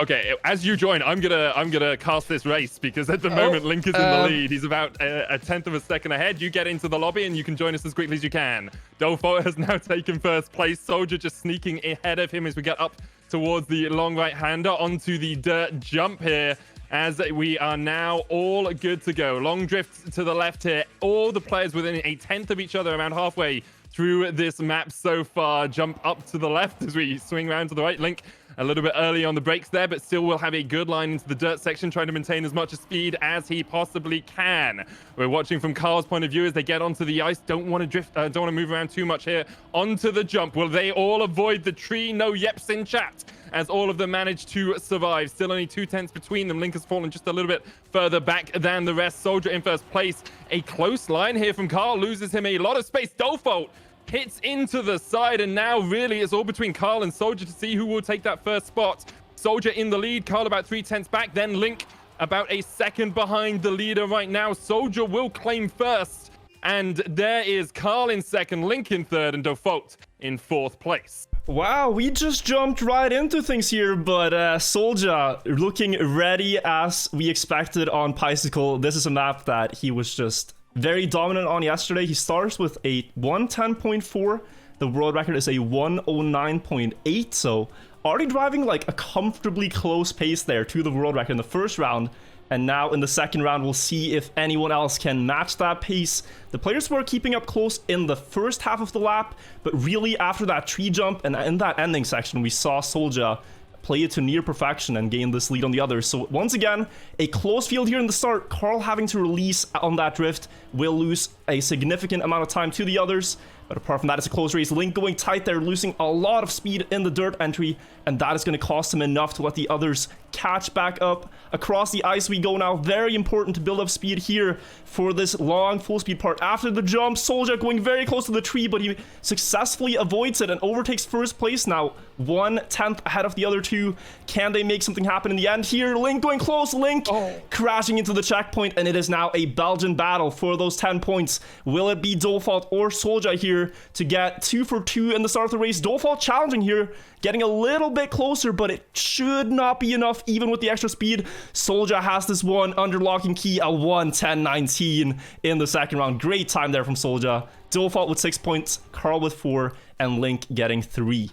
Okay, as you join, I'm gonna cast this race because at the moment Link is in the lead. He's about a tenth of a second ahead. You get into the lobby and you can join us as quickly as you can. Dofault has now taken first place. Soulja just sneaking ahead of him as we get up towards the long right-hander onto the dirt jump here. As we are now all good to go. Long drift to the left here. All the players within a tenth of each other, around halfway through this map so far. Jump up to the left as we swing around to the right. Link a little bit early on the brakes there, but still will have a good line into the dirt section, trying to maintain as much speed as he possibly can. We're watching from Carl's point of view as they get onto the ice. Don't want to drift, don't want to move around too much here. Onto the jump. Will they all avoid the tree? No yeps in chat, as all of them manage to survive. Still only 2/10 between them. Link has fallen just a little bit further back than the rest. Soulja in first place. A close line here from Carl. Loses him a lot of space. Dofault hits into the side, and now really it's all between Carl and Soulja to see who will take that first spot. Soulja in the lead. Carl about 3/10 back. Then Link about a second behind the leader right now. Soulja will claim first. And there is Carl in second, Link in third, and Dofault in fourth place. Wow, we just jumped right into things here, but Soulja looking ready as we expected on Bicycle. This is a map that he was just very dominant on yesterday. He starts with a 110.4. The world record is a 109.8, so already driving like a comfortably close pace there to the world record in the first round. And now in the second round, we'll see if anyone else can match that pace. The players were keeping up close in the first half of the lap, but really after that tree jump and in that ending section, we saw Soulja play it to near perfection and gain this lead on the others. So once again, a close field here in the start. Carl having to release on that drift will lose a significant amount of time to the others. But apart from that, it's a close race. Link going tight there, losing a lot of speed in the dirt entry, and that is going to cost him enough to let the others catch back up. Across the ice we go now. Very important to build up speed here for this long full speed part. After the jump, Soulja going very close to the tree, but he successfully avoids it and overtakes first place now. 1/10 ahead of the other two. Can they make something happen in the end here? Link going close. Link crashing into the checkpoint, and it is now a Belgian battle for those 10 points. Will it be Dofault or Soulja here to get 2 for 2 in the start of the race? Dofault challenging here, getting a little bit closer, but it should not be enough even with the extra speed. Soulja has this one under lock and key, a 1:10.19 in the second round. Great time there from Soulja. Dofault with 6 points, Carl with 4, and Link getting 3.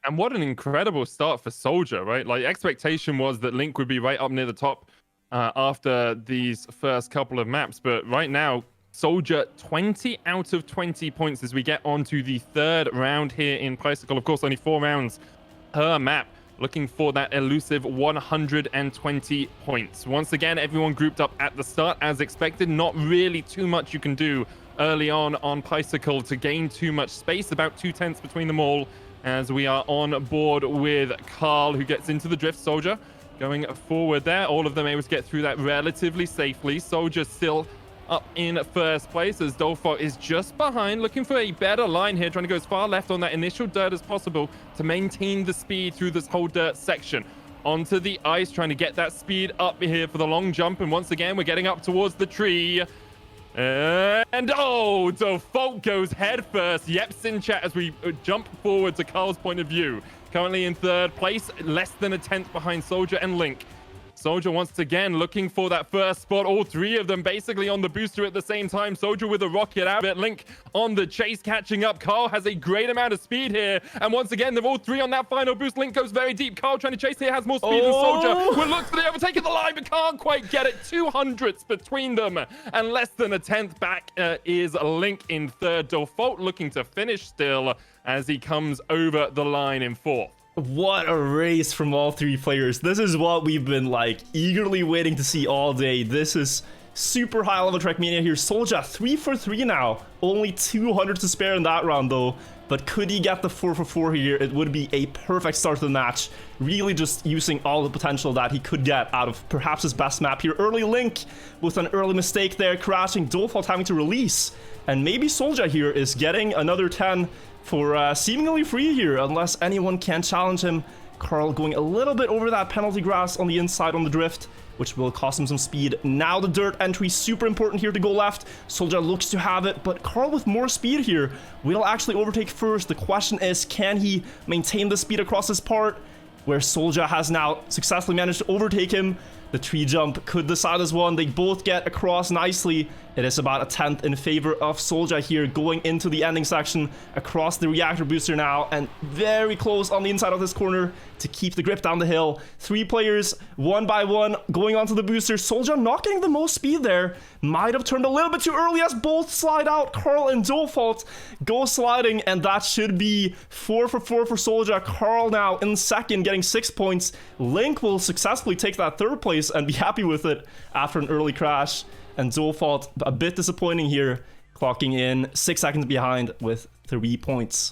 And what an incredible start for Soulja, right? Like, expectation was that Link would be right up near the top after these first couple of maps, but right now Soulja 20 out of 20 points as we get on to the third round here in Bicycle. Of course, only 4 rounds per map. Looking for that elusive 120 points. Once again, everyone grouped up at the start as expected. Not really too much you can do early on Bicycle to gain too much space. About 2/10 between them all as we are on board with Carl, who gets into the drift. Soulja going forward there. All of them able to get through that relatively safely. Soulja still up in first place as Dofault is just behind, looking for a better line here, trying to go as far left on that initial dirt as possible to maintain the speed through this whole dirt section. Onto the ice, trying to get that speed up here for the long jump, and once again we're getting up towards the tree. And oh, Dofault goes head first. Yeps in chat as we jump forward to Carl's point of view. Currently in third place, less than a 10th behind Soulja and Link. Soulja once again looking for that first spot. All 3 of them basically on the booster at the same time. Soulja with a rocket out of it. Link on the chase catching up. Carl has a great amount of speed here. And once again, they're all 3 on that final boost. Link goes very deep. Carl trying to chase here, has more speed than Soulja. Will look for the overtake of the line, but can't quite get it. 200ths between them. And less than a 10th back is Link in third. Dofault looking to finish still as he comes over the line in fourth. What a race from all 3 players. This is what we've been like eagerly waiting to see all day. This is super high level Trackmania here. Soulja 3 for 3 now. Only 200 to spare in that round though. But could he get the 4 for 4 here? It would be a perfect start to the match. Really just using all the potential that he could get out of perhaps his best map here. Early Link with an early mistake there, crashing. Dofault having to release. And maybe Soulja here is getting another 10 for seemingly free here, unless anyone can challenge him. Carl going a little bit over that penalty grass on the inside on the drift, which will cost him some speed. Now the dirt entry, super important here to go left. Soulja looks to have it, but Carl with more speed here will actually overtake first. The question is, can he maintain the speed across this part? where Soulja has now successfully managed to overtake him. The tree jump could decide this one. They both get across nicely. It is about a 10th in favor of Soulja here going into the ending section across the reactor booster now, and very close on the inside of this corner to keep the grip down the hill. 3 players, one by one, going onto the booster. Soulja not getting the most speed there. Might have turned a little bit too early as both slide out. Carl and Dofault go sliding, and that should be 4 for 4 for Soulja. Carl now in second, getting 6 points. Link will successfully take that 3rd place and be happy with it after an early crash. And Dofault, a bit disappointing here, clocking in 6 seconds behind with 3 points.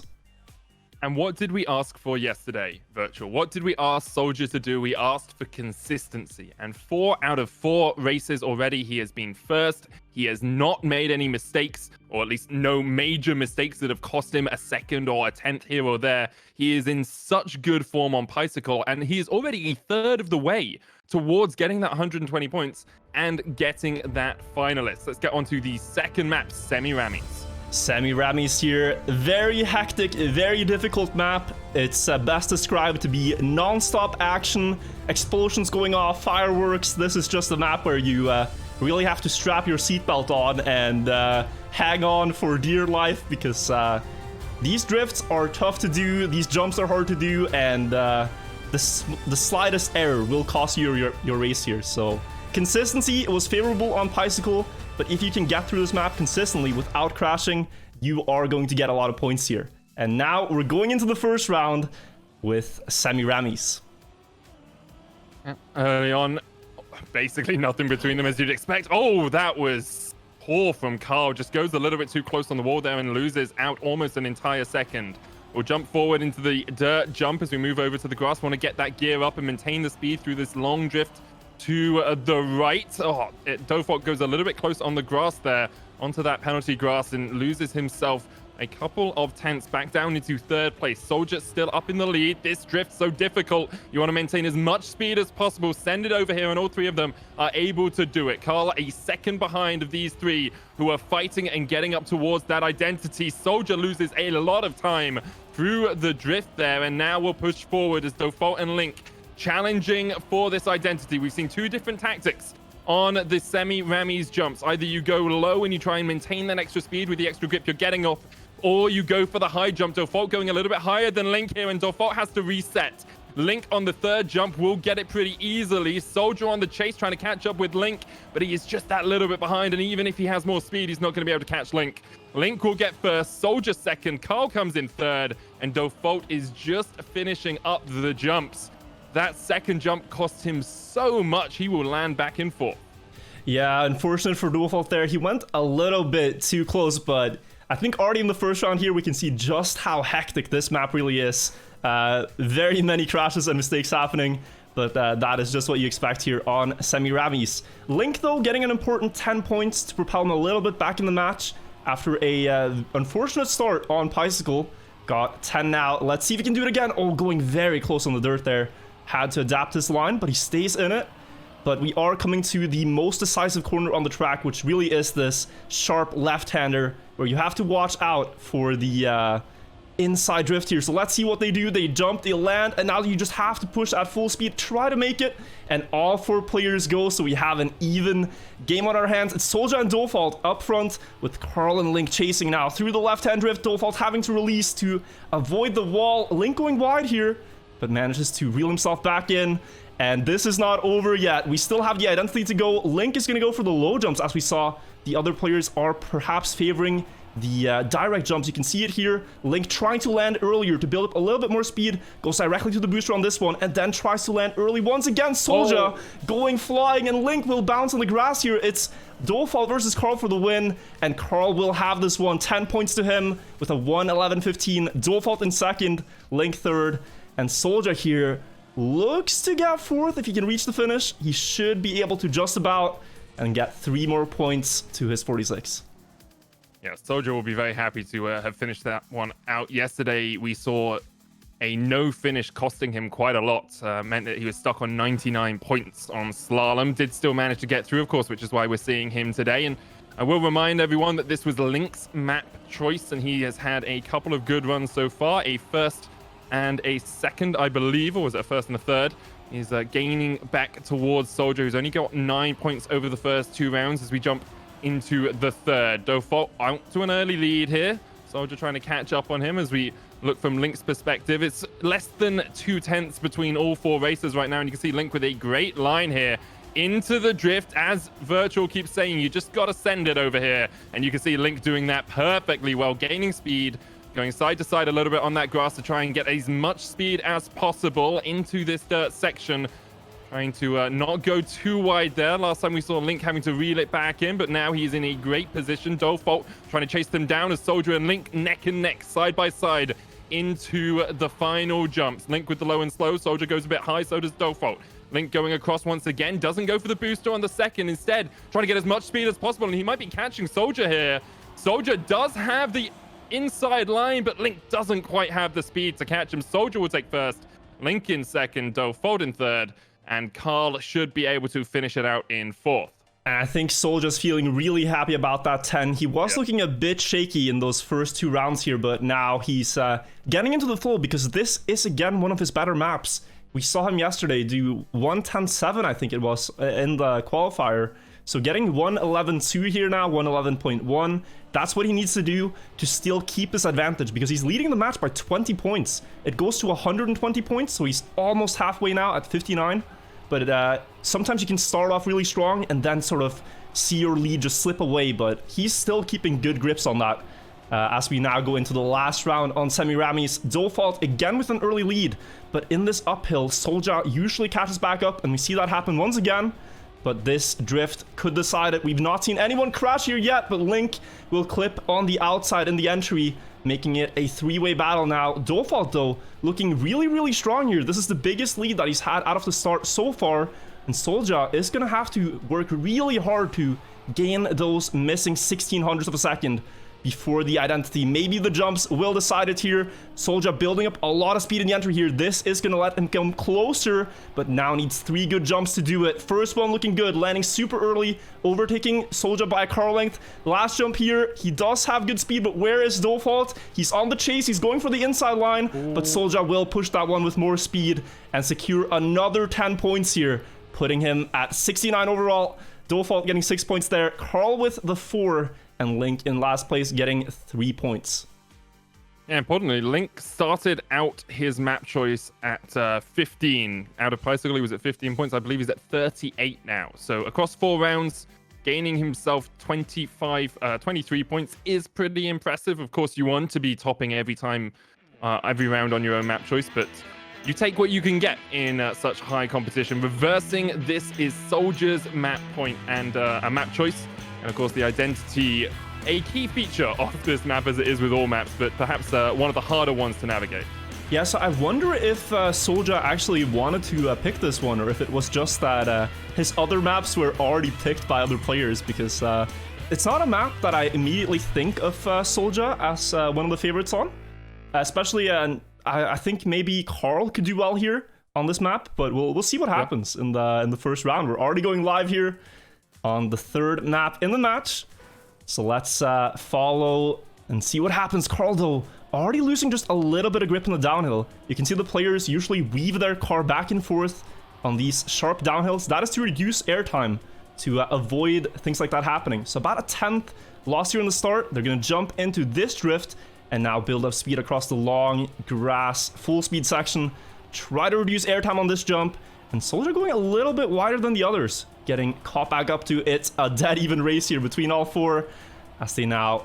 And what did we ask for yesterday, Virtual? What did we ask Soulja to do? We asked for consistency. And 4 out of 4 races already, he has been first. He has not made any mistakes, or at least no major mistakes that have cost him a 2nd or a 10th here or there. He is in such good form on Bicycle, and he is already a 3rd of the way towards getting that 120 points and getting that finalist. Let's get on to the second map, Semi-Rammies. Semi-Rammies here. Very hectic, very difficult map. It's best described to be non-stop action, explosions going off, fireworks. This is just a map where you really have to strap your seatbelt on and hang on for dear life, because these drifts are tough to do, these jumps are hard to do, and the slightest error will cost you your race here. So consistency was favorable on Bicycle, but if you can get through this map consistently without crashing, you are going to get a lot of points here. And now we're going into the first round with Semi-Rammies. Early on, basically nothing between them as you'd expect. Oh, that was poor from Carl. Just goes a little bit too close on the wall there and loses out almost an entire second. We'll jump forward into the dirt jump as we move over to the grass. Want to get that gear up and maintain the speed through this long drift to the right. Oh, Dofault goes a little bit close on the grass there, onto that penalty grass, and loses himself a couple of tenths back down into 3rd place. Soulja still up in the lead. This drift's so difficult. You want to maintain as much speed as possible. Send it over here, and all 3 of them are able to do it. Carl a 2nd behind of these 3 who are fighting and getting up towards that identity. Soulja loses a lot of time through the drift there, and now we'll push forward as Dofault and Link challenging for this identity. We've seen 2 different tactics on the Semi-Rammies jumps. Either you go low and you try and maintain that extra speed with the extra grip you're getting off, or you go for the high jump. Dofault going a little bit higher than Link here, and Dofault has to reset. Link on the 3rd jump will get it pretty easily. Soulja on the chase trying to catch up with Link, but he is just that little bit behind, and even if he has more speed, he's not going to be able to catch Link. Link will get first, Soulja 2nd, Carl comes in 3rd, and Dofault is just finishing up the jumps. That 2nd jump cost him so much, he will land back in 4th. Yeah, unfortunate for Dofault there. He went a little bit too close, but I think already in the first round here, we can see just how hectic this map really is. Very many crashes and mistakes happening, but that is just what you expect here on Semi-Rammies. Link, though, getting an important 10 points to propel him a little bit back in the match after a unfortunate start on Bicycle. Got 10 now. Let's see if he can do it again. Oh, going very close on the dirt there. Had to adapt his line, but he stays in it. But we are coming to the most decisive corner on the track, which really is this sharp left-hander where you have to watch out for the inside drift here. So let's see what they do. They jump, they land, and now you just have to push at full speed, try to make it, and all 4 players go, so we have an even game on our hands. It's Soulja and Dofault up front, with Carl and Link chasing now through the left-hand drift. Dofault having to release to avoid the wall. Link going wide here, but manages to reel himself back in. And this is not over yet. We still have the identity to go. Link is going to go for the low jumps, as we saw. The other players are perhaps favoring the direct jumps. You can see it here. Link trying to land earlier to build up a little bit more speed. Goes directly to the booster on this one, and then tries to land early once again. Soulja going flying, and Link will bounce on the grass here. It's Dofault versus Carl for the win, and Carl will have this one. 10 points to him with a 1:11:15. Dofault in 2nd, Link 3rd, and Soulja here looks to get 4th. If he can reach the finish, he should be able to just about and get 3 more points to his 46. Yeah, Soulja will be very happy to have finished that one out. Yesterday, we saw a no finish costing him quite a lot. Meant that he was stuck on 99 points on slalom. Did still manage to get through, of course, which is why we're seeing him today. And I will remind everyone that this was Link's map choice, and he has had a couple of good runs so far. A first and a second, I believe, or was it a first and a third? Is gaining back towards Soulja, who's only got 9 points over the first 2 rounds as we jump into the third. Dofault out to an early lead here. Soulja trying to catch up on him as we look from Link's perspective. It's less than 2/10 between all 4 racers right now, and you can see Link with a great line here into the drift. As Wirtual keeps saying, you just got to send it over here, and you can see Link doing that perfectly well, gaining speed, going side to side a little bit on that grass to try and get as much speed as possible into this dirt section. Trying to not go too wide there. Last time we saw Link having to reel it back in, but now he's in a great position. Dofault trying to chase them down as Soulja and Link neck and neck, side by side, into the final jumps. Link with the low and slow. Soulja goes a bit high, so does Dofault. Link going across once again, doesn't go for the booster on the second. Instead, trying to get as much speed as possible, and he might be catching Soulja here. Soulja does have the inside line, but Link doesn't quite have the speed to catch him. Soulja will take first, Link in second, Dofault in third, and Carl should be able to finish it out in fourth. I think Soulja's feeling really happy about that 10. He was looking a bit shaky in those first 2 rounds here, but now he's getting into the flow because this is, again, one of his better maps. We saw him yesterday do 1:10.7, I think it was, in the qualifier. So getting 1:11.2 here now, 1:11.1, that's what he needs to do to still keep this advantage because he's leading the match by 20 points. It goes to 120 points, so he's almost halfway now at 59. But sometimes you can start off really strong and then sort of see your lead just slip away, but he's still keeping good grips on that. As we now go into the last round on Semiramis. Dofault again with an early lead, but in this uphill, Soulja usually catches back up, and we see that happen once again. But this drift could decide it. We've not seen anyone crash here yet, but Link will clip on the outside in the entry, making it a 3-way battle now. Dofault, though, looking really, really strong here. This is the biggest lead that he's had out of the start so far, and Soulja is going to have to work really hard to gain those missing 1600ths of a second before the identity. Maybe the jumps will decide it here. Soulja building up a lot of speed in the entry here. This is going to let him come closer, but now needs 3 good jumps to do it. First one looking good, landing super early, overtaking Soulja by a car length. Last jump here, he does have good speed, but where is Dofault? He's on the chase, he's going for the inside line, but Soulja will push that one with more speed and secure another 10 points here, putting him at 69 overall. Dofault getting 6 points there, Carl with the 4, and Link in last place getting 3 points. Yeah, importantly, Link started out his map choice at 15. Out of Bicycle, he was at 15 points. I believe he's at 38 now. So across 4 rounds, gaining himself 23 points is pretty impressive. Of course, you want to be topping every time, every round on your own map choice, but you take what you can get in such high competition. Reversing this is Soulja's map point and a map choice. And of course, the identity, a key feature of this map as it is with all maps, but perhaps one of the harder ones to navigate. Yeah, so I wonder if Soulja actually wanted to pick this one, or if it was just that his other maps were already picked by other players, because it's not a map that I immediately think of Soulja as one of the favorites on. Especially, I think maybe Carl could do well here on this map, but we'll see what happens in the first round. We're already going live here on the 3rd map in the match. So let's follow and see what happens. Carl, though, already losing just a little bit of grip in the downhill. You can see the players usually weave their car back and forth on these sharp downhills. That is to reduce airtime, to avoid things like that happening. So about a 10th loss here in the start. They're going to jump into this drift and now build up speed across the long grass full speed section. Try to reduce airtime on this jump. And Soulja going a little bit wider than the others, getting caught back up to it. A dead even race here between all 4 as they now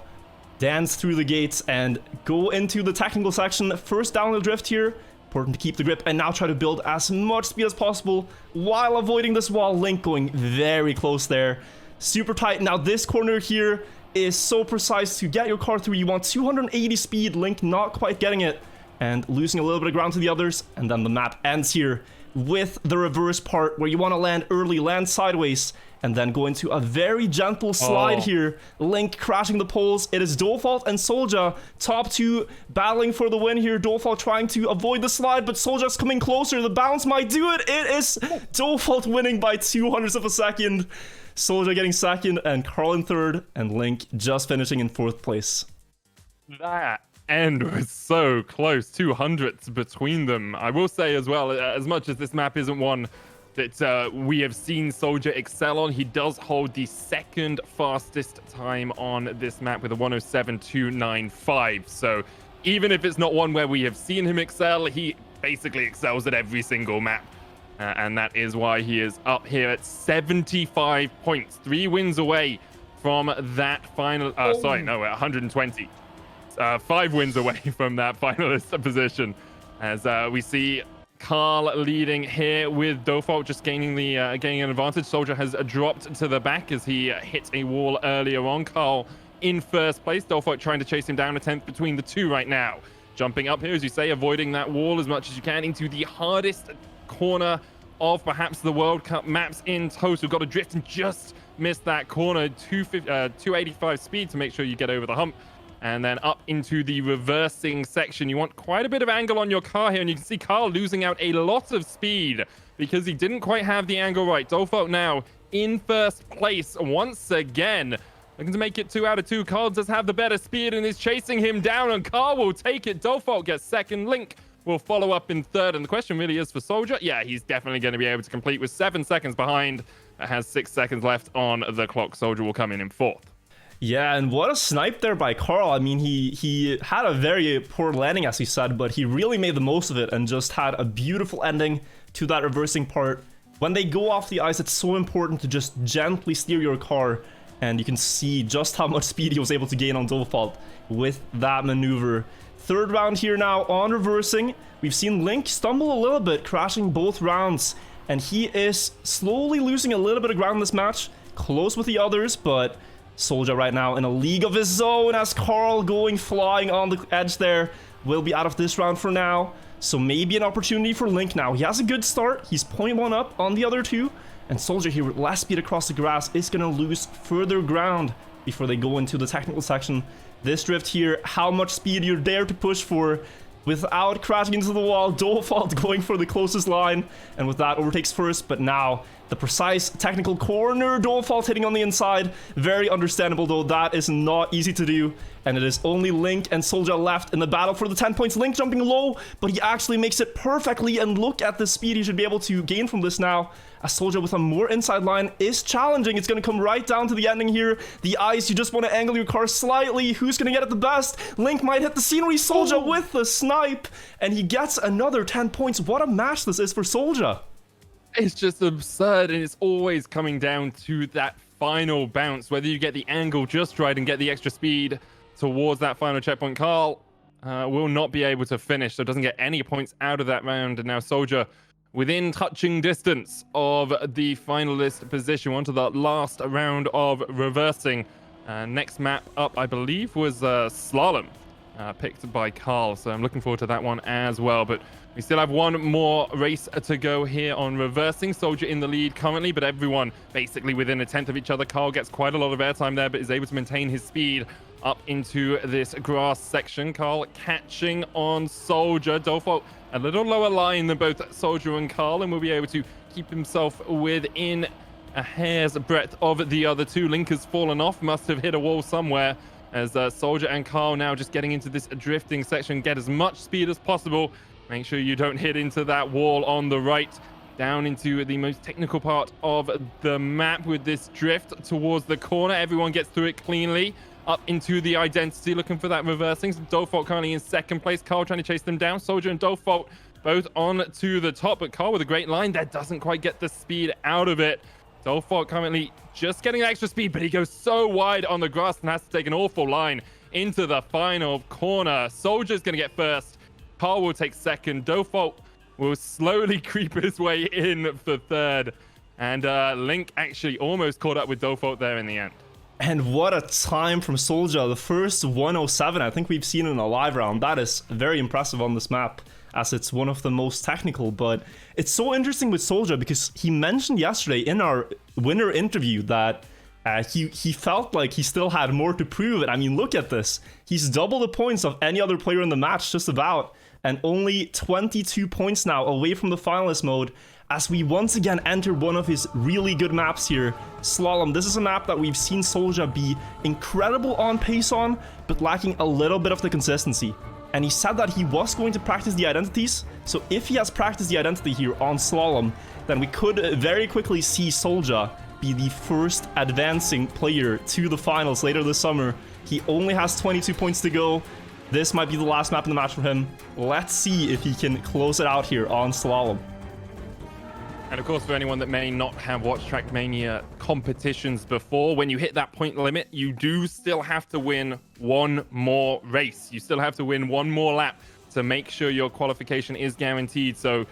dance through the gates and go into the technical section. First downhill drift here. Important to keep the grip and now try to build as much speed as possible while avoiding this wall. Link going very close there. Super tight. Now this corner here is so precise to get your car through. You want 280 speed. Link not quite getting it and losing a little bit of ground to the others. And then the map ends here with the reverse part where you want to land early, land sideways, and then go into a very gentle slide here. Link crashing the poles. It is Dofault and Soulja, top 2 battling for the win here. Dofault trying to avoid the slide, but Soulja's coming closer. The bounce might do it. It is Dofault winning by 200ths of a second. Soulja getting second and Carl in third, and Link just finishing in 4th place. That end was so close, 200s between them. I will say as well, as much as this map isn't one that we have seen Soulja excel on, he does hold the second fastest time on this map with a 107.295. So even if it's not one where we have seen him excel, he basically excels at every single map. And that is why he is up here at 75 points, 3 wins away from that final. Sorry, no, 120. 5 wins away from that finalist position. As we see Carl leading here with Dofault just gaining an advantage. Soulja has dropped to the back as he hit a wall earlier on. Carl in first place. Dofault trying to chase him down, a 10th between the two right now. Jumping up here, as you say, avoiding that wall as much as you can into the hardest corner of perhaps the World Cup maps in total. Got to drift and just miss that corner. 285 speed to make sure you get over the hump. And then up into the reversing section. You want quite a bit of angle on your car here. And you can see Carl losing out a lot of speed because he didn't quite have the angle right. Dofault now in first place once again. Looking to make it 2 out of 2. Carl does have the better speed and is chasing him down. And Carl will take it. Dofault gets second. Link will follow up in third. And the question really is for Soulja. Yeah, he's definitely going to be able to complete with 7 seconds behind. Has 6 seconds left on the clock. Soulja will come in fourth. Yeah, and what a snipe there by Carl. I mean, he had a very poor landing, as he said, but he really made the most of it and just had a beautiful ending to that reversing part. When they go off the ice, it's so important to just gently steer your car, and you can see just how much speed he was able to gain on Dofault with that maneuver. Third round here now on reversing. We've seen Link stumble a little bit, crashing both rounds, and he is slowly losing a little bit of ground in this match. Close with the others, but Soulja right now in a league of his own, as Carl going flying on the edge there will be out of this round for now. So maybe an opportunity for Link now. He has a good start. He's 0.1 up on the other two. And Soulja here with less speed across the grass is going to lose further ground before they go into the technical section. This drift here, how much speed you're there to push for without crashing into the wall. Dofault going for the closest line, and with that overtakes first. But now the precise technical corner, Dofault hitting on the inside. Very understandable though, that is not easy to do. And it is only Link and Soulja left in the battle for the 10 points. Link jumping low, but he actually makes it perfectly. And look at the speed he should be able to gain from this now. As Soulja with a more inside line is challenging. It's going to come right down to the ending here. The ice, you just want to angle your car slightly. Who's going to get it the best? Link might hit the scenery. Soulja with the snipe. And he gets another 10 points. What a match this is for Soulja. It's just absurd, and it's always coming down to that final bounce, whether you get the angle just right and get the extra speed towards that final checkpoint. Carl will not be able to finish, so doesn't get any points out of that round. And now Soulja within touching distance of the finalist position. On to the last round of reversing. Next map up, I believe, was Slalom, picked by Carl. So I'm looking forward to that one as well. But we still have one more race to go here on reversing. Soulja in the lead currently, but everyone basically within a 10th of each other. Carl gets quite a lot of airtime there, but is able to maintain his speed up into this grass section. Carl catching on Soulja. Dofault a little lower line than both Soulja and Carl, and will be able to keep himself within a hair's breadth of the other two. Link has fallen off, must have hit a wall somewhere, as Soulja and Carl now just getting into this drifting section. Get as much speed as possible. Make sure you don't hit into that wall on the right. Down into the most technical part of the map with this drift towards the corner. Everyone gets through it cleanly. Up into the identity, looking for that reversing. Dofault currently in second place. Carl trying to chase them down. Soulja and Dofault both on to the top, but Carl with a great line that doesn't quite get the speed out of it. Dofault currently just getting extra speed, but he goes so wide on the grass and has to take an awful line into the final corner. Soulja's going to get first. Carl will take second. Dofault will slowly creep his way in for third. And Link actually almost caught up with Dofault there in the end. And what a time from Soulja. The first 107 I think we've seen in a live round. That is very impressive on this map, as it's one of the most technical. But it's so interesting with Soulja because he mentioned yesterday in our winner interview that he felt like he still had more to prove. And I mean, look at this. He's double the points of any other player in the match, just about. And only 22 points now away from the finalist mode, as we once again enter one of his really good maps here, Slalom. This is a map that we've seen Soulja be incredible on pace on, but lacking a little bit of the consistency. And he said that he was going to practice the identities, so if he has practiced the identity here on Slalom, then we could very quickly see Soulja be the first advancing player to the finals later this summer. He only has 22 points to go. This might be the last map in the match for him. Let's see if he can close it out here on Slalom. And of course, for anyone that may not have watched Trackmania competitions before, when you hit that point limit, you do still have to win one more race. You still have to win one more lap to make sure your qualification is guaranteed. So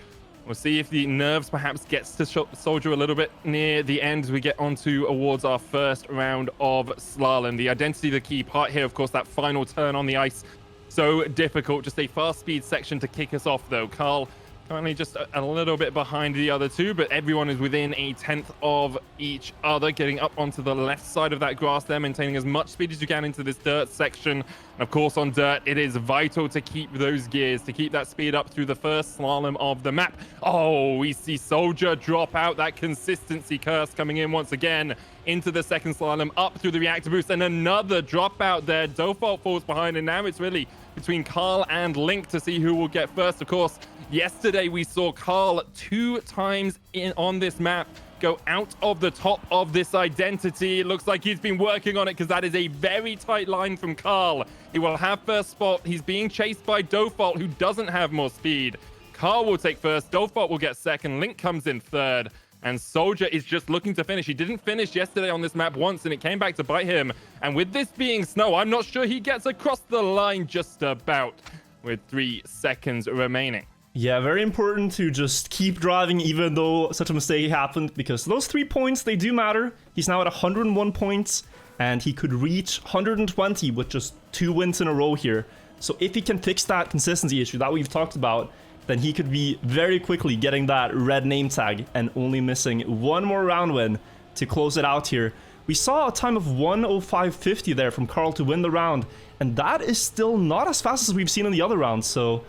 we'll see if the nerves perhaps gets to Soulja a little bit near the end as we get onto awards our first round of slalom. The identity, the key part here, of course, that final turn on the ice. So difficult. Just a fast speed section to kick us off, though. Carl currently just a little bit behind the other two, but everyone is within a tenth of each other, getting up onto the left side of that grass there, maintaining as much speed as you can into this dirt section. And of course, on dirt, it is vital to keep those gears, to keep that speed up through the first slalom of the map. Oh, we see Soulja drop out. That consistency curse coming in once again into the second slalom, up through the reactor boost, and another dropout there. Dofault falls behind, and now it's really between Carl and Link to see who will get first. Of course, yesterday we saw Carl 2 times on this map go out of the top of this identity. It looks like he's been working on it, because that is a very tight line from Carl. He will have first spot. He's being chased by Dofault, who doesn't have more speed. Carl will take first. Dofault will get second. Link comes in third. And Soulja is just looking to finish. He didn't finish yesterday on this map once, and it came back to bite him. And with this being snow, I'm not sure he gets across the line just about, with 3 seconds remaining. Yeah, very important to just keep driving even though such a mistake happened, because those 3 points, they do matter. He's now at 101 points, and he could reach 120 with just 2 wins in a row here. So if he can fix that consistency issue that we've talked about, then he could be very quickly getting that red name tag and only missing 1 more round win to close it out here. We saw a time of 1:05.50 there from Carl to win the round, and that is still not as fast as we've seen in the other rounds. So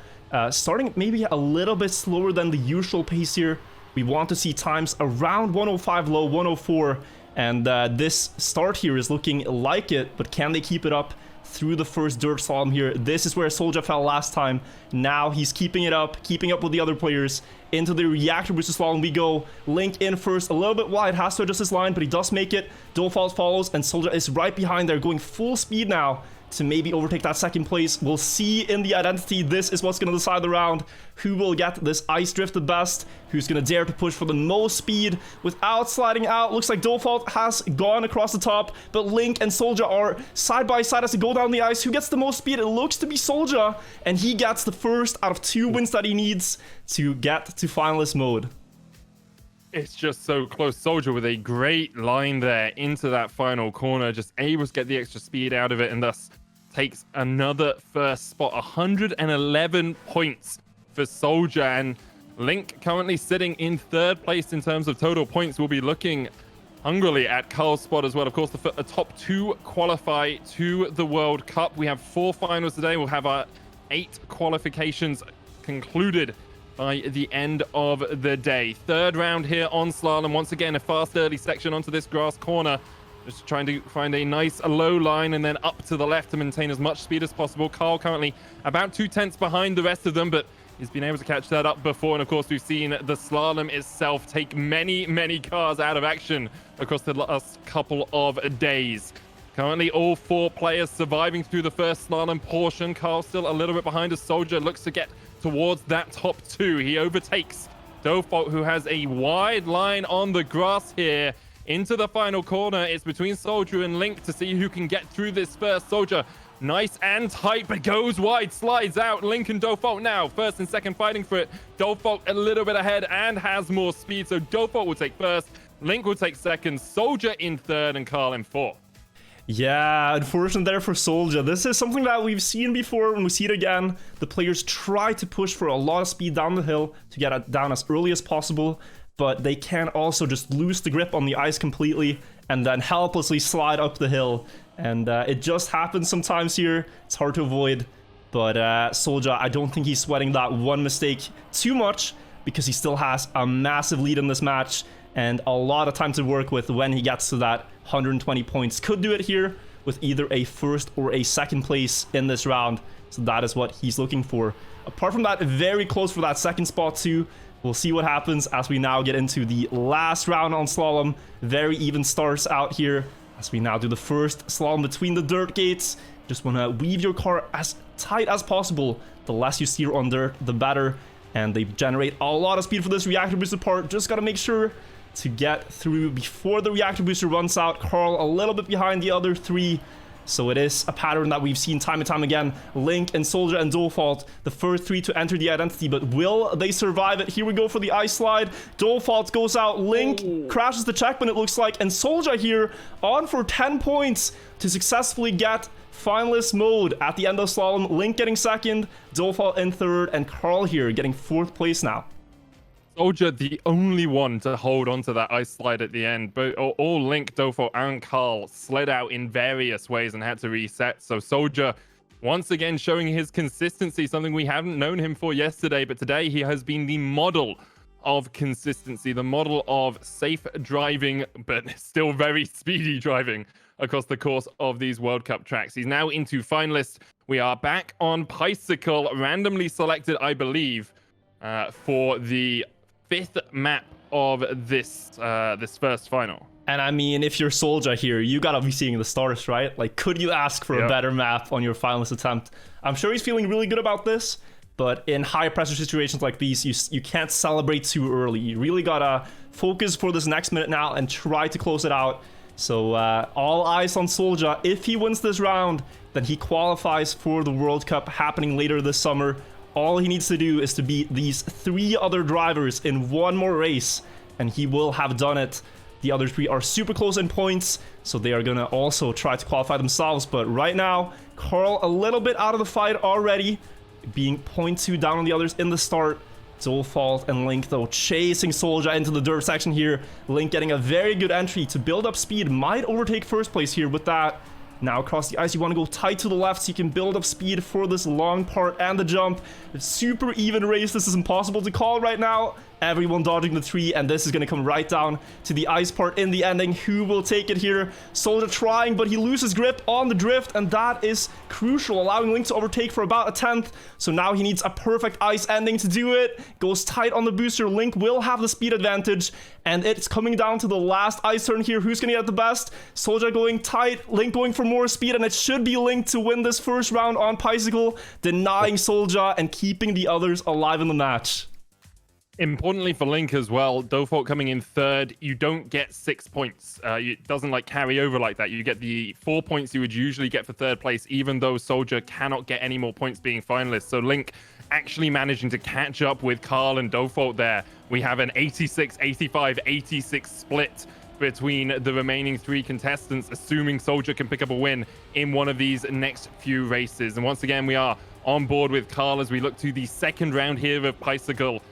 starting maybe a little bit slower than the usual pace here. We want to see times around 1:05 low, 1:04, and this start here is looking like it, but can they keep it up through the first dirt slalom here? This is where Soulja fell last time. Now he's keeping it up, keeping up with the other players. Into the reactor booster slalom we go. Link in first, a little bit wide, has to adjust his line, but he does make it. Dofault follows, and Soulja is right behind there, going full speed now to maybe overtake that second place. We'll see in the identity. This is what's going to decide the round. Who will get this ice drift the best? Who's going to dare to push for the most speed without sliding out? Looks like Dofault has gone across the top, but Link and Soulja are side by side as they go down the ice. Who gets the most speed? It looks to be Soulja, and he gets the first out of 2 wins that he needs to get to finalist mode. It's just so close. Soulja with a great line there into that final corner, just able to get the extra speed out of it, and thus takes another first spot. 111 points for Soulja, and Link currently sitting in 3rd place in terms of total points. We'll be looking hungrily at Carl's spot as well. Of course, the top 2 qualify to the World Cup. We have 4 finals today. We'll have our 8 qualifications concluded by the end of the day. 3rd round here on slalom. Once again, a fast early section onto this grass corner. Just trying to find a nice low line and then up to the left to maintain as much speed as possible. Carl currently about 2 tenths behind the rest of them, but he's been able to catch that up before. And of course, we've seen the slalom itself take many, many cars out of action across the last couple of days. Currently, all 4 players surviving through the first slalom portion. Carl still a little bit behind as Soulja looks to get towards that top 2. He overtakes Dofault, who has a wide line on the grass here. Into the final corner, it's between Soulja and Link to see who can get through this first. Soulja, nice and tight, but goes wide, slides out. Link and Dofault now, 1st and 2nd fighting for it. Dofault a little bit ahead and has more speed, so Dofault will take 1st, Link will take 2nd, Soulja in 3rd, and Carl in 4th. Yeah, unfortunate there for Soulja. This is something that we've seen before. When we see it again, the players try to push for a lot of speed down the hill to get it down as early as possible, but they can also just lose the grip on the ice completely and then helplessly slide up the hill. And it just happens sometimes here. It's hard to avoid, but Soulja, I don't think he's sweating that one mistake too much. because he still has a massive lead in this match and a lot of time to work with when he gets to that 120 points. Could do it here with either a first or a second place in this round. So that is what he's looking for. Apart from that, very close for that second spot too. We'll see what happens as we now get into the last round on slalom. Very even starts out here as we now do the first slalom between the dirt gates. Just want to weave your car as tight as possible. The less you steer on dirt, the better. And they generate a lot of speed for this reactor booster part. Just got to make sure to get through before the reactor booster runs out. Carl a little bit behind the other three. So it is a pattern that we've seen time and time again. Link and Soulja and Dofault, the first three to enter the identity, but will they survive it? Here we go for the ice slide. Dofault goes out, Link crashes the checkpoint it looks like, and Soulja here on for 10 points to successfully get finalist mode at the end of slalom. Link getting second, Dofault in third, and Carl here getting fourth place now. Soulja, the only one to hold onto that ice slide at the end. But all Link, Dofault, and Carl slid out in various ways and had to reset. So Soulja, once again, showing his consistency, something we haven't known him for yesterday. But today he has been the model of consistency, the model of safe driving, but still very speedy driving across the course of these World Cup tracks. He's now into finalists. We are back on Bicycle, randomly selected, I believe, for the 5th map of this this first final. And I mean, if you're Soulja here, you gotta be seeing the stars, right? Like, could you ask for a better map on your finalist attempt? I'm sure he's feeling really good about this, but in high pressure situations like these, you can't celebrate too early. You really gotta focus for this next minute now and try to close it out. So all eyes on Soulja. If he wins this round, then he qualifies for the World Cup happening later this summer. All he needs to do is to beat these 3 other drivers in one more race, and he will have done it. The other 3 are super close in points, so they are gonna also try to qualify themselves. But right now, Carl a little bit out of the fight already, being 0.2 down on the others in the start. Dofault and Link, though, chasing Soulja into the dirt section here. Link getting a very good entry to build up speed, might overtake first place here with that. Now across the ice, you want to go tight to the left so you can build up speed for this long part and the jump. It's super even race. This is impossible to call right now. Everyone dodging the tree, and this is going to come right down to the ice part in the ending. Who will take it here? Soulja trying, but he loses grip on the drift, and that is crucial, allowing Link to overtake for about a 10th. So now he needs a perfect ice ending to do it. Goes tight on the booster. Link will have the speed advantage, and it's coming down to the last ice turn here. Who's going to get the best? Soulja going tight, Link going for more speed, and it should be Link to win this first round on Bicycle, denying Soulja and keeping the others alive in the match. Importantly for Link as well, Dofault coming in third, you don't get 6 points. It doesn't like carry over like that. You get the 4 points you would usually get for third place, even though Soulja cannot get any more points being finalist. So Link actually managing to catch up with Carl and Dofault there. We have an 86, 85, 86 split between the remaining 3 contestants, assuming Soulja can pick up a win in one of these next few races. And once again, we are on board with Carl as we look to the second round here of Bicycle.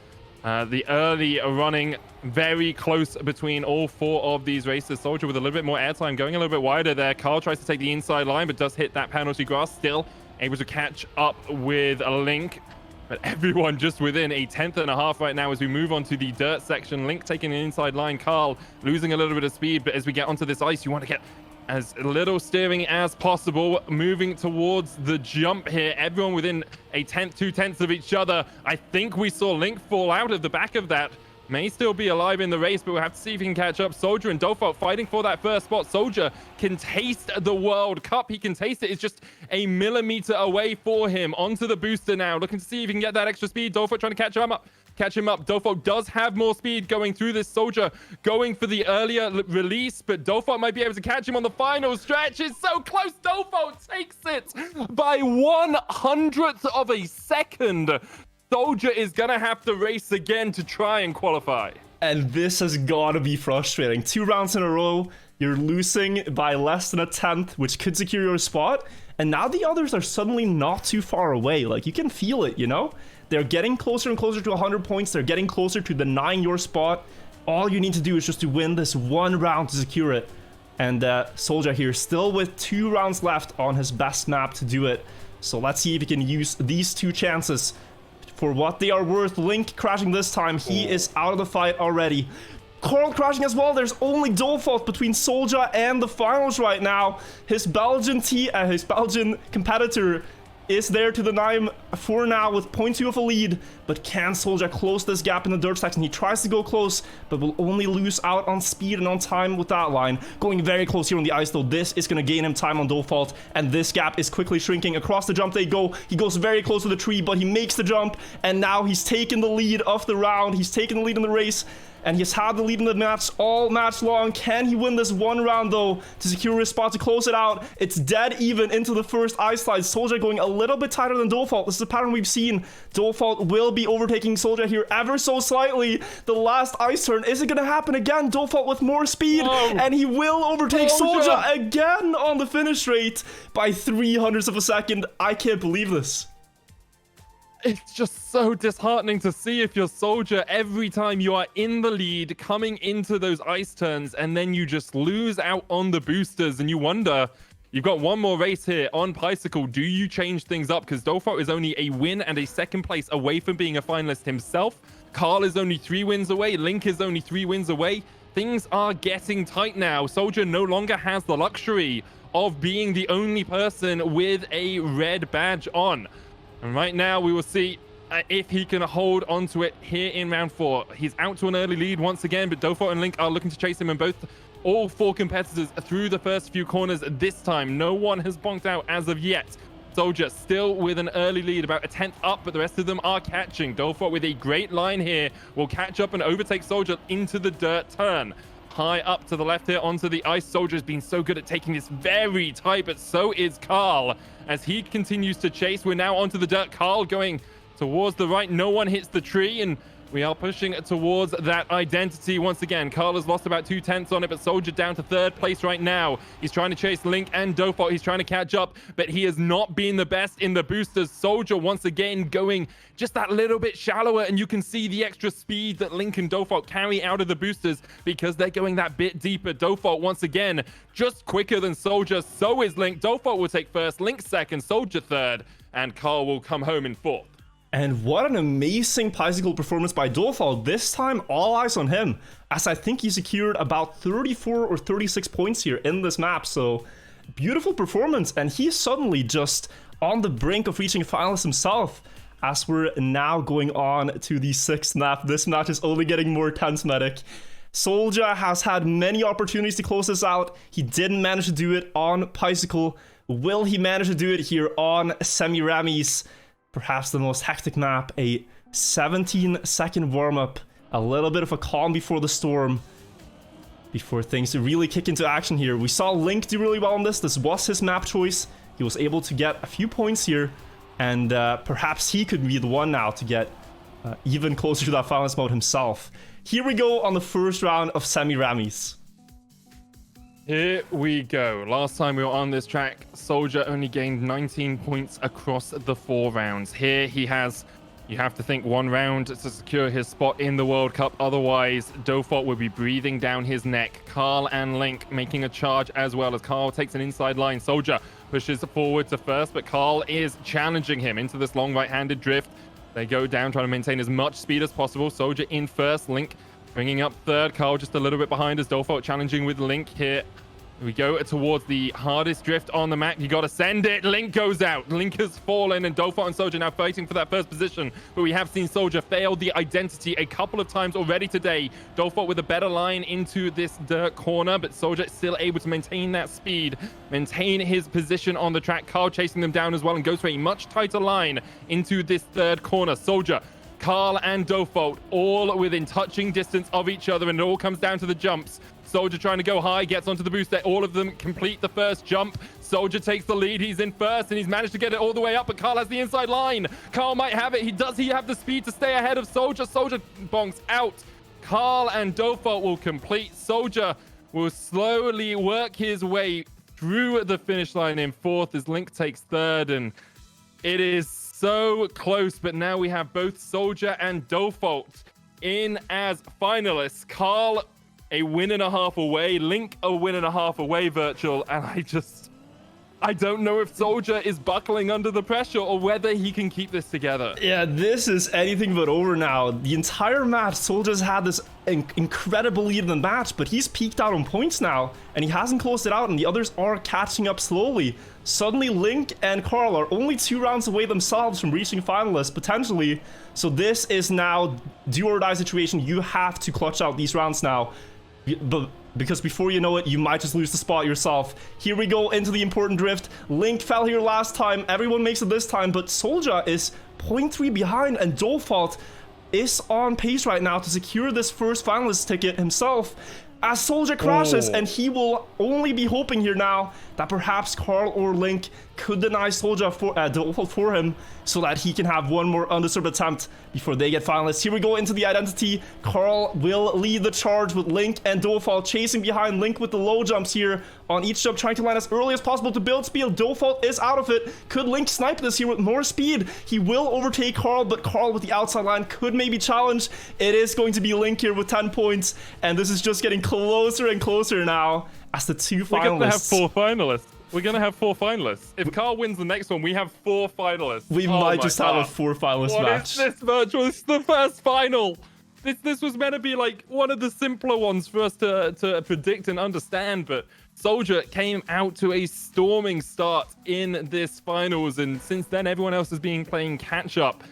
The early running very close between all 4 of these races. Soulja with a little bit more airtime, going a little bit wider there. Carl tries to take the inside line, but does hit that penalty grass. Still able to catch up with a Link, but everyone just within a 10th and a half right now as we move on to the dirt section. Link taking an inside line, Carl losing a little bit of speed, but as we get onto this ice, you want to get as little steering as possible, moving towards the jump here. Everyone within a 10th, 2 tenths of each other. I think we saw Link fall out of the back of that. May still be alive in the race, but we'll have to see if he can catch up. Soulja and Dofault fighting for that first spot. Soulja can taste the World Cup. He can taste it. It's just a millimeter away for him. Onto the booster now, looking to see if he can get that extra speed. Dofault trying to catch him up. Dofault does have more speed going through this. Soulja going for the earlier release, but Dofault might be able to catch him on the final stretch. It's so close. Dofault takes it by 1/100th of a second. Soulja is gonna have to race again to try and qualify. And this has got to be frustrating. 2 rounds in a row, you're losing by less than a 10th, which could secure your spot. And now the others are suddenly not too far away. Like, you can feel it, you know? They're getting closer and closer to 100 points. They're getting closer to denying your spot. All you need to do is just to win this 1 round to secure it. And Soulja here still with 2 rounds left on his best map to do it. So let's see if he can use these 2 chances For what they are worth, Link crashing this time. He is out of the fight already. Carl crashing as well. There's only Dofault between Soulja and the finals right now. His Belgian competitor is there to deny him for now with 0.2 of a lead. But can Soulja close this gap in the dirt section? He tries to go close, but will only lose out on speed and on time with that line. Going very close here on the ice though. This is going to gain him time on Dofault, and this gap is quickly shrinking. Across the jump they go. He goes very close to the tree, but he makes the jump, and now he's taken the lead of the round. He's taken the lead in the race. And he's had the lead in the match all match long. Can he win this one round, though, to secure his spot to close it out? It's dead even into the first ice slide. Soulja going a little bit tighter than Dofault. This is a pattern we've seen. Dofault will be overtaking Soulja here ever so slightly. The last ice turn. Is it going to happen again? Dofault with more speed. Whoa. And he will overtake Soulja again on the finish rate by 0.03 of a second. I can't believe this. It's just so disheartening to see if you're Soulja every time you are in the lead coming into those ice turns, and then you just lose out on the boosters, and you wonder, you've got one more race here on Bicycle. Do you change things up? Because Dofault is only a win and a second place away from being a finalist himself. Carl is only 3 wins away. Link is only 3 wins away. Things are getting tight now. Soulja no longer has the luxury of being the only person with a red badge on. And right now, we will see if he can hold onto it here in round 4. He's out to an early lead once again, but Dofault and Link are looking to chase him, and all 4 competitors through the first few corners this time. No one has bonked out as of yet. Soulja still with an early lead, about a 10th up, but the rest of them are catching. Dofault with a great line here will catch up and overtake Soulja into the dirt turn. High up to the left here onto the ice. Soulja's been so good at taking this very tight, but so is Carl as he continues to chase. We're now onto the dirt. Carl going towards the right. No one hits the tree, and we are pushing towards that identity once again. Carl has lost about 2/10 on it, but Soulja down to 3rd place right now. He's trying to chase Link and Dofault. He's trying to catch up, but he has not been the best in the boosters. Soulja once again going just that little bit shallower, and you can see the extra speed that Link and Dofault carry out of the boosters because they're going that bit deeper. Dofault once again just quicker than Soulja. So is Link. Dofault will take 1st, Link 2nd, Soulja 3rd, and Carl will come home in 4th. And what an amazing bicycle performance by Dofault. This time, all eyes on him, as I think he secured about 34 or 36 points here in this map. So, beautiful performance, and he's suddenly just on the brink of reaching a finalist himself, as we're now going on to the 6th map. This match is only getting more tense, Medic. Soulja has had many opportunities to close this out. He didn't manage to do it on Bicycle. Will he manage to do it here on Semiramis? Perhaps the most hectic map, a 17-second warm-up, a little bit of a calm before the storm, before things really kick into action here. We saw Link do really well on this. This was his map choice. He was able to get a few points here, and perhaps he could be the one now to get even closer to that finalist mode himself. Here we go on the first round of Semiramis. Here we go. Last time we were on this track, Soulja only gained 19 points across the 4 rounds. Here he has, you have to think, 1 round to secure his spot in the World Cup. Otherwise, Dofault would be breathing down his neck. Carl and Link making a charge as well as Carl takes an inside line. Soulja pushes forward to 1st, but Carl is challenging him into this long right-handed drift. They go down, trying to maintain as much speed as possible. Soulja in 1st, Link bringing up 3rd. Carl just a little bit behind as Dofault challenging with Link here. We go towards the hardest drift on the map. You got to send it. Link goes out. Link has fallen, and Dofault and Soulja now fighting for that 1st position. But we have seen Soulja fail the identity a couple of times already today. Dofault with a better line into this dirt corner, but Soulja is still able to maintain that speed, maintain his position on the track. Carl chasing them down as well and goes for a much tighter line into this 3rd corner. Soulja, Carl, and Dofault all within touching distance of each other, and it all comes down to the jumps. Soulja trying to go high, gets onto the booster. All of them complete the 1st jump. Soulja takes the lead. He's in 1st, and he's managed to get it all the way up, but Carl has the inside line. Carl might have it. Does he have the speed to stay ahead of Soulja? Soulja bonks out. Carl and Dofault will complete. Soulja will slowly work his way through the finish line in 4th as Link takes 3rd, and it is so close, but now we have both Soulja and Dofault in as finalists. Carl a win and a half away, Link a win and a half away, Wirtual, and I don't know if Soulja is buckling under the pressure or whether he can keep this together. Yeah, this is anything but over now. The entire match, Soulja's had this incredible lead in the match, but he's peaked out on points now, and he hasn't closed it out, and the others are catching up slowly. Suddenly, Link and Carl are only 2 rounds away themselves from reaching finalists, potentially. So this is now do or die situation. You have to clutch out these rounds now. But because before you know it, you might just lose the spot yourself. Here we go into the important drift. Link fell here last time. Everyone makes it this time, but Soulja is 0.3 behind, and Dofault is on pace right now to secure this first finalist ticket himself. As Soulja crashes, and he will only be hoping here now that perhaps Carl or Link could deny Soulja for him so that he can have one more undisturbed attempt before they get finalists. Here we go into the identity. Carl will lead the charge with Link and Dofault chasing behind. Link with the low jumps here on each jump, trying to land as early as possible to build speed. Dofault is out of it. Could Link snipe this here with more speed? He will overtake Carl, but Carl with the outside line could maybe challenge. It is going to be Link here with 10 points, and this is just getting closer and closer now as the 2 finalists. We're going to have 4 finalists. We're going to have 4 finalists. If Carl wins the next one, we have 4 finalists. We might just have a 4 finalist match. What is this virtual? This is the first final. This was meant to be like one of the simpler ones for us to predict and understand, but Soulja came out to a storming start in this finals, and since then everyone else has been playing catch up.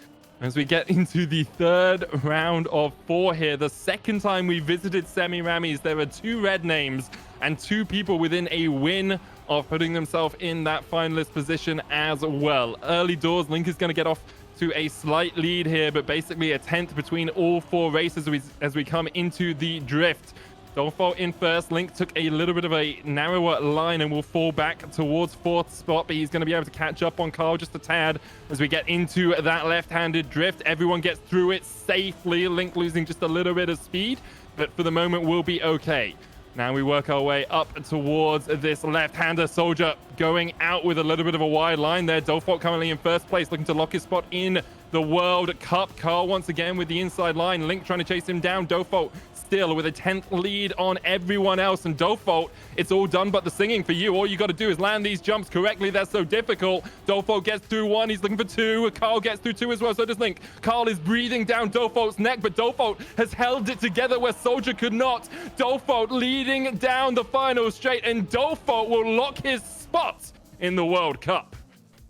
As we get into the 3rd round of 4 here, the second time we visited Semi-Rammies, there are 2 red names and 2 people within a win of putting themselves in that finalist position as well. Early doors, Link is going to get off to a slight lead here, but basically a 10th between all 4 races as we come into the drift. Dofault in first. Link took a little bit of a narrower line and will fall back towards 4th spot, but he's going to be able to catch up on Carl just a tad as we get into that left-handed drift. Everyone gets through it safely. Link losing just a little bit of speed, but for the moment we'll be okay. Now we work our way up towards this left-hander. Soulja going out with a little bit of a wide line there. Dofault currently in first place, looking to lock his spot in the World Cup. Carl once again with the inside line. Link trying to chase him down. Dofault still with a 10th lead on everyone else. And Dofault, it's all done but the singing for you. All you got to do is land these jumps correctly. That's so difficult. Dofault gets through 1. He's looking for 2. Carl gets through 2 as well. So does Link. Carl is breathing down Dofault's neck, but Dofault has held it together where Soulja could not. Dofault leading down the final straight, and Dofault will lock his spot in the World Cup.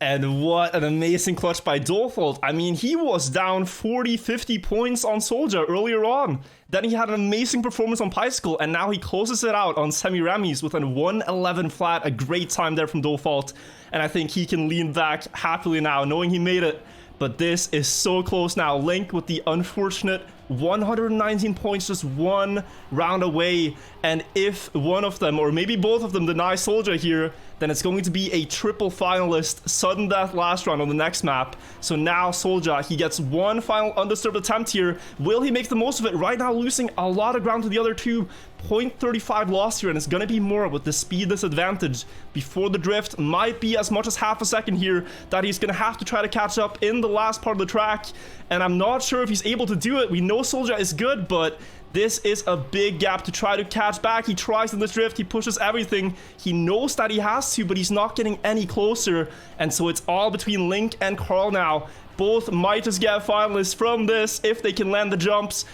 And what an amazing clutch by Dofault. I mean, he was down 40-50 points on Soulja earlier on. Then he had an amazing performance on Bicycle, and now he closes it out on Semi-Rammies with a 111 flat. A great time there from Dofault. And I think he can lean back happily now, knowing he made it. But this is so close now. Link with the unfortunate 119 points, just 1 round away. And if one of them, or maybe both of them, deny Soulja here, then it's going to be a triple finalist, sudden death last round on the next map. So now Soulja, he gets 1 final undisturbed attempt here. Will he make the most of it? Right now losing a lot of ground to the other 2. 0.35 loss here, and it's gonna be more with the speed disadvantage before the drift. Might be as much as half a second here that he's gonna have to try to catch up in the last part of the track, and I'm not sure if he's able to do it. We know Soulja is good, but this is a big gap to try to catch back. He tries in this drift, he pushes everything. He knows that he has to, but he's not getting any closer, and so it's all between Link and Carl now. Both might just get finalists from this if they can land the jumps.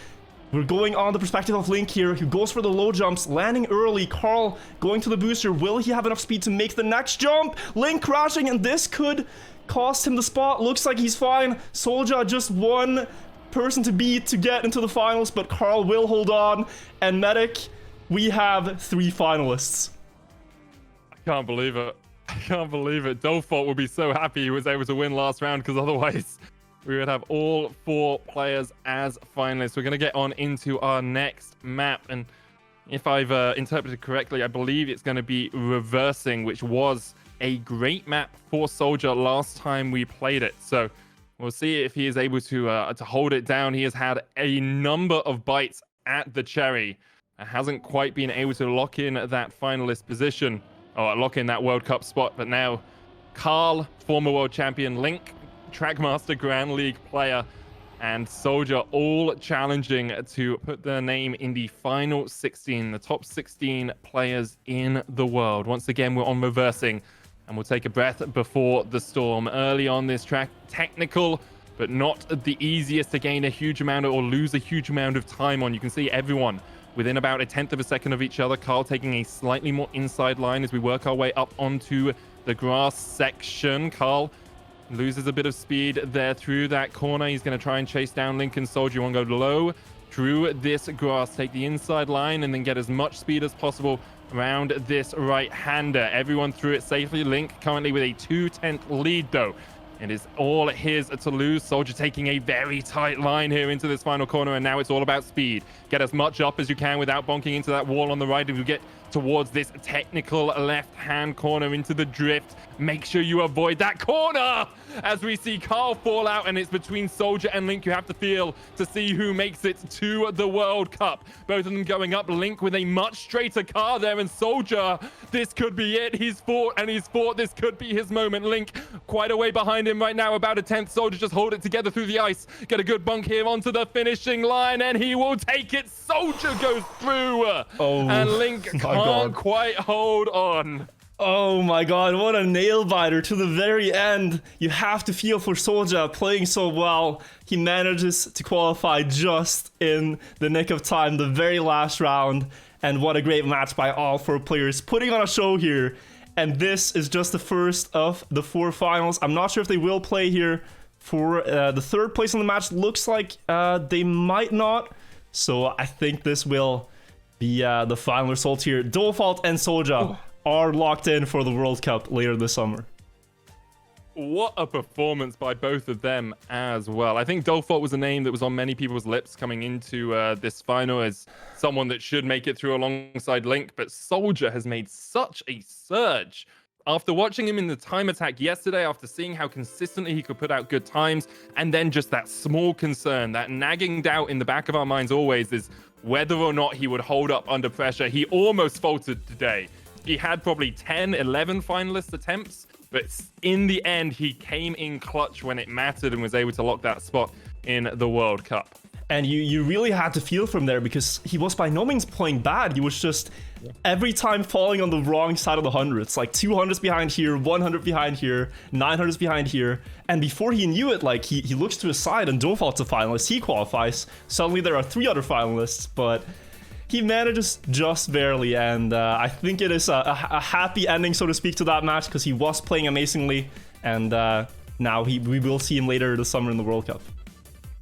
We're going on the perspective of Link here, who goes for the low jumps, landing early. Carl going to the booster. Will he have enough speed to make the next jump? Link crashing, and this could cost him the spot. Looks like he's fine. Soulja just 1 person to beat to get into the finals, but Carl will hold on. And Medic, we have 3 finalists. I can't believe it. I can't believe it. Dofault would be so happy he was able to win last round, because otherwise we would have all 4 players as finalists. We're going to get on into our next map, and if I've interpreted correctly, I believe it's going to be Reversing, which was a great map for Soulja last time we played it. So we'll see if he is able to hold it down. He has had a number of bites at the cherry. Hasn't quite been able to lock in that finalist position, or lock in that World Cup spot, but now Carl, former world champion, Link, Trackmaster Grand League player, and Soulja all challenging to put their name in the final 16, the top 16 players in the world. Once again, we're on Reversing. and we'll take a breath before the storm. Early on this track, technical, but not the easiest to gain a huge amount or lose a huge amount of time on. You can see everyone within about a tenth of a second of each other. Carl taking a slightly more inside line as we work our way up onto the grass section. Carl loses a bit of speed there through that corner. He's going to try and chase down Link and Soulja. You want to go low through this grass, take the inside line, and then get as much speed as possible around this right-hander. Everyone through it safely. Link currently with a 2/10 lead, though. It is all his to lose. Soulja taking a very tight line here into this final corner, and now it's all about speed. Get as much up as you can without bonking into that wall on the right. If you get towards this technical left-hand corner into the drift, make sure you avoid that corner as we see Carl fall out, and it's between Soulja and Link. You have to feel to see who makes it to the World Cup. Both of them going up. Link with a much straighter car there, and Soulja, this could be it. He's fought and he's fought. This could be his moment. Link quite a way behind him right now, about a tenth. Soulja just hold it together through the ice. Get a good bunk here onto the finishing line, and he will take it. Soulja goes through, and Link can't quite hold on. Oh my god, what a nail biter to the very end. You have to feel for Soulja playing so well. He manages to qualify just in the nick of time, the very last round. And what a great match by all four players, putting on a show here. And this is just the first of the 4 finals. I'm not sure if they will play here for the 3rd place in the match. Looks like they might not. So I think this will be the final result here. Dofault and Soulja are locked in for the World Cup later this summer. What a performance by both of them as well. I think Dofault was a name that was on many people's lips coming into this final as someone that should make it through alongside Link, but Soulja has made such a surge. After watching him in the time attack yesterday, after seeing how consistently he could put out good times, and then just that small concern, that nagging doubt in the back of our minds always is whether or not he would hold up under pressure. He almost faltered today. He had probably 10, 11 finalist attempts, but in the end, he came in clutch when it mattered and was able to lock that spot in the World Cup. And you really had to feel from there because he was by no means playing bad. He was just every time falling on the wrong side of the hundreds, like 200s behind here, 100 behind here, 900s behind here. And before he knew it, like he looks to his side and Dofault's a finalist. He qualifies. Suddenly there are 3 other finalists, but he manages just barely, and I think it is a happy ending, so to speak, to that match because he was playing amazingly, and now we will see him later this summer in the World Cup.